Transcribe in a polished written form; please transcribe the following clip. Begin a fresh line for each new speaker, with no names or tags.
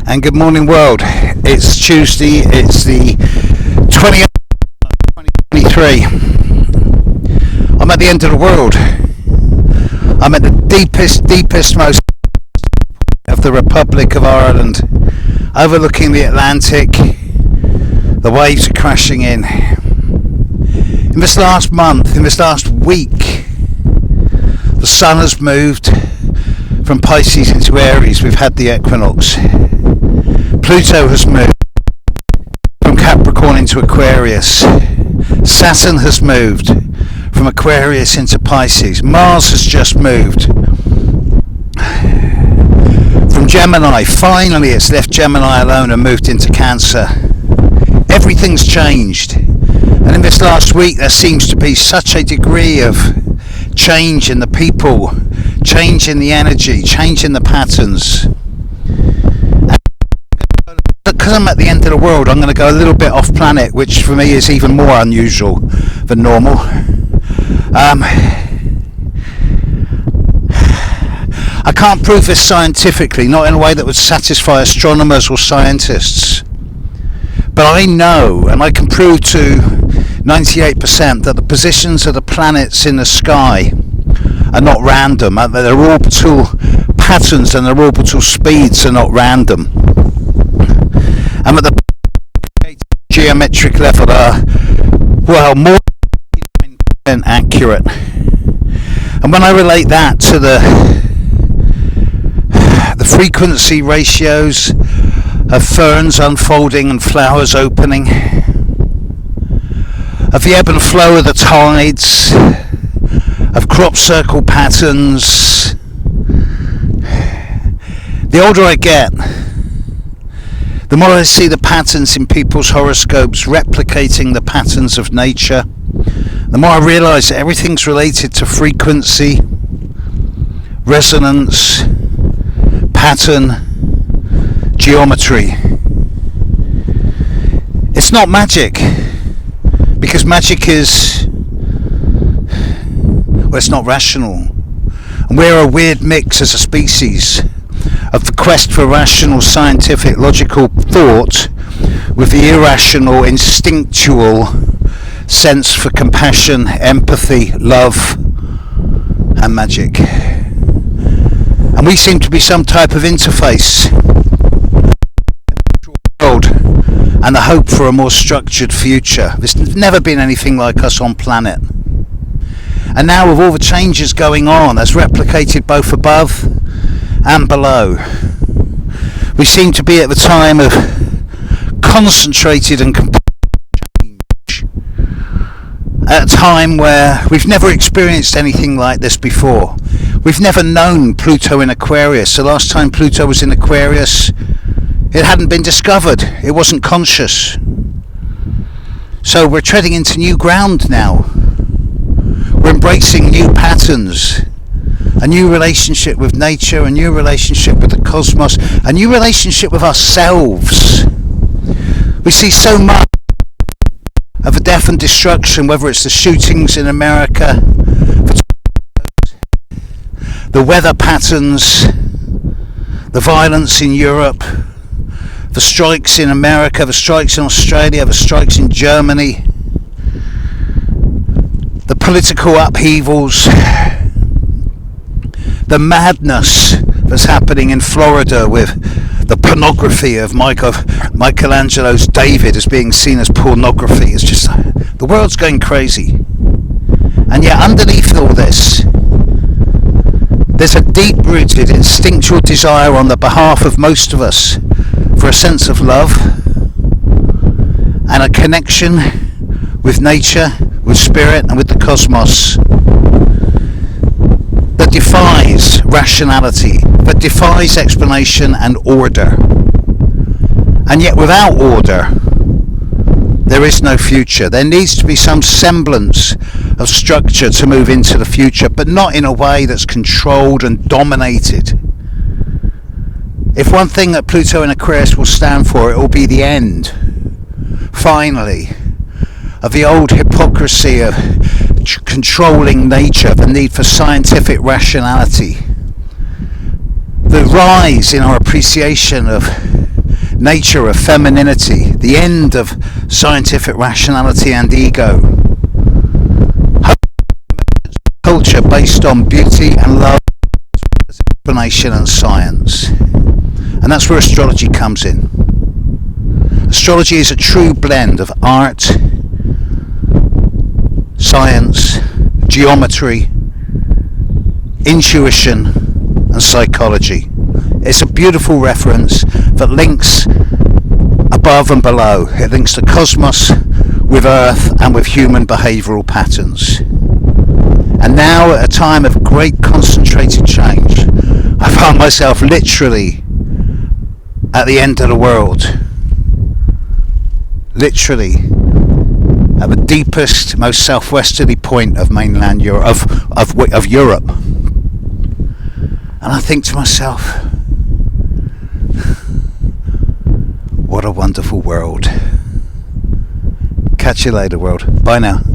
And good morning, world. It's Tuesday, it's the 20th of 2023. I'm at the end of the world. I'm at the deepest most of the Republic of Ireland, overlooking the Atlantic. The waves are crashing in. In this last month, in this last week, the sun has moved from Pisces into Aries. We've had the equinox. Pluto has moved from Capricorn into Aquarius. Saturn has moved from Aquarius into Pisces. Mars has just moved from Gemini. Finally, it's left Gemini alone and moved into Cancer. Everything's changed. And in this last week, there seems to be such a degree of change in the people, change in the energy, change in the patterns. Because I'm at the end of the world, I'm going to go a little bit off planet, which for me is even more unusual than normal. I can't prove this scientifically, not in a way that would satisfy astronomers or scientists. But I know, and I can prove to 98% that the positions of the planets in the sky are not random. Their orbital patterns and their orbital speeds are not random. And at the geometric level are, well, more than accurate. And when I relate that to the frequency ratios of ferns unfolding and flowers opening, of the ebb and flow of the tides, of crop circle patterns, the older I get, the more I see the patterns in people's horoscopes replicating the patterns of nature, the more I realise that everything's related to frequency, resonance, pattern, geometry. It's not magic, because magic is, well, it's not rational. And we're a weird mix as a species of the quest for rational, scientific, logical thought with the irrational, instinctual sense for compassion, empathy, love, and magic. And we seem to be some type of interface world and the hope for a more structured future. There's never been anything like us on planet. And now with all the changes going on, as replicated both above and below, we seem to be at the time of concentrated and complete change, at a time where we've never experienced anything like this before. We've never known Pluto in Aquarius. The last time Pluto was in Aquarius, it hadn't been discovered. It wasn't conscious. So we're treading into new ground now. We're embracing new patterns, a new relationship with nature, a new relationship with the cosmos, a new relationship with ourselves. We see so much of the death and destruction, whether it's the shootings in America, the weather patterns, the violence in Europe, the strikes in America, the strikes in Australia, the strikes in Germany, the political upheavals, the madness that's happening in Florida with the pornography of Michelangelo's David as being seen as pornography. It's just, the world's going crazy. And yet underneath all this, there's a deep-rooted instinctual desire on the behalf of most of us for a sense of love and a connection with nature, with spirit, and with the cosmos that defies rationality, that defies explanation and order. And yet without order, there is no future. There needs to be some semblance of structure to move into the future, but not in a way that's controlled and dominated. If one thing that Pluto in Aquarius will stand for, it will be the end, finally, of the old hypocrisy of controlling nature, the need for scientific rationality, the rise in our appreciation of nature of femininity, the end of scientific rationality and ego, culture based on beauty and love, explanation and science. And that's where astrology comes in. Astrology is a true blend of art, science, geometry, intuition and psychology. It's a beautiful reference that links above and below. It links the cosmos with Earth and with human behavioural patterns. And now, at a time of great concentrated change, I found myself literally at the end of the world. Literally at the deepest, most southwesterly point of mainland Europe, of Europe. And I think to myself, what a wonderful world. Catch you later, world. Bye now.